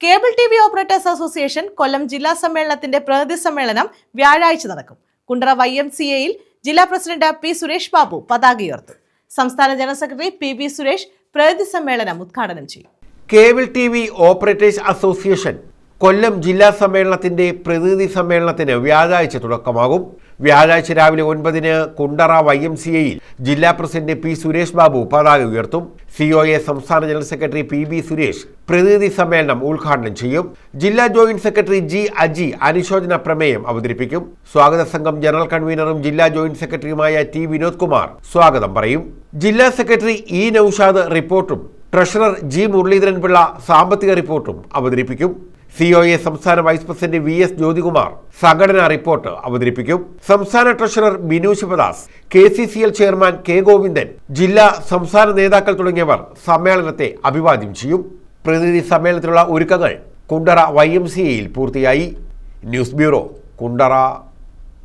Cable T V operators association Kollam ജില്ലാ സമ്മേളനത്തിന്റെ പ്രതിനിധി സമ്മേളനം വ്യാഴാഴ്ച നടക്കും. കുണ്ടറ YMCA-യിൽ ജില്ലാ പ്രസിഡന്റ് പി സുരേഷ് ബാബു പതാക ഉയർത്തും. സംസ്ഥാന ജനറൽ സെക്രട്ടറി PB സുരേഷ് പ്രതിനിധി സമ്മേളനം ഉദ്ഘാടനം ചെയ്യും. Cable TV operators association Kollam ജില്ലാ സമ്മേളനത്തിന്റെ പ്രതിനിധി സമ്മേളനത്തിന് വ്യാഴാഴ്ച തുടക്കമാകും. വ്യാഴാഴ്ച രാവിലെ 9-ന് കുണ്ടറ YMCA-യിൽ ജില്ലാ പ്രസിഡന്റ് പി സുരേഷ് ബാബു പതാക ഉയർത്തും. COA സംസ്ഥാന ജനറൽ സെക്രട്ടറി PB സുരേഷ് പ്രതിനിധി സമ്മേളനം ഉദ്ഘാടനം ചെയ്യും. ജില്ലാ ജോയിന്റ് സെക്രട്ടറി G അജി അനുശോചന പ്രമേയം അവതരിപ്പിക്കും. സ്വാഗത സംഘം ജനറൽ കൺവീനറും ജില്ലാ ജോയിന്റ് സെക്രട്ടറിയുമായ T വിനോദ് കുമാർ സ്വാഗതം പറയും. ജില്ലാ സെക്രട്ടറി E നൌഷാദ് റിപ്പോർട്ടും ട്രഷറർ G മുരളീധരൻ പിള്ള സാമ്പത്തിക റിപ്പോർട്ടും അവതരിപ്പിക്കും. COA സംസ്ഥാന വൈസ് പ്രസിഡന്റ് VS ജ്യോതികുമാർ സംഘടനാ റിപ്പോർട്ട് അവതരിപ്പിക്കും. സംസ്ഥാന treasurer Binu Sivadas, KCCL chairman K Govindan, ജില്ലാ സംസ്ഥാന നേതാക്കൾ തുടങ്ങിയവർ സമ്മേളനത്തെ അഭിവാദ്യം ചെയ്യും. പ്രതിനിധി സമ്മേളനത്തിലുള്ള ഒരുക്കങ്ങൾ കുണ്ടറ YMCA-യിൽ പൂർത്തിയായി. News bureau, Kundara.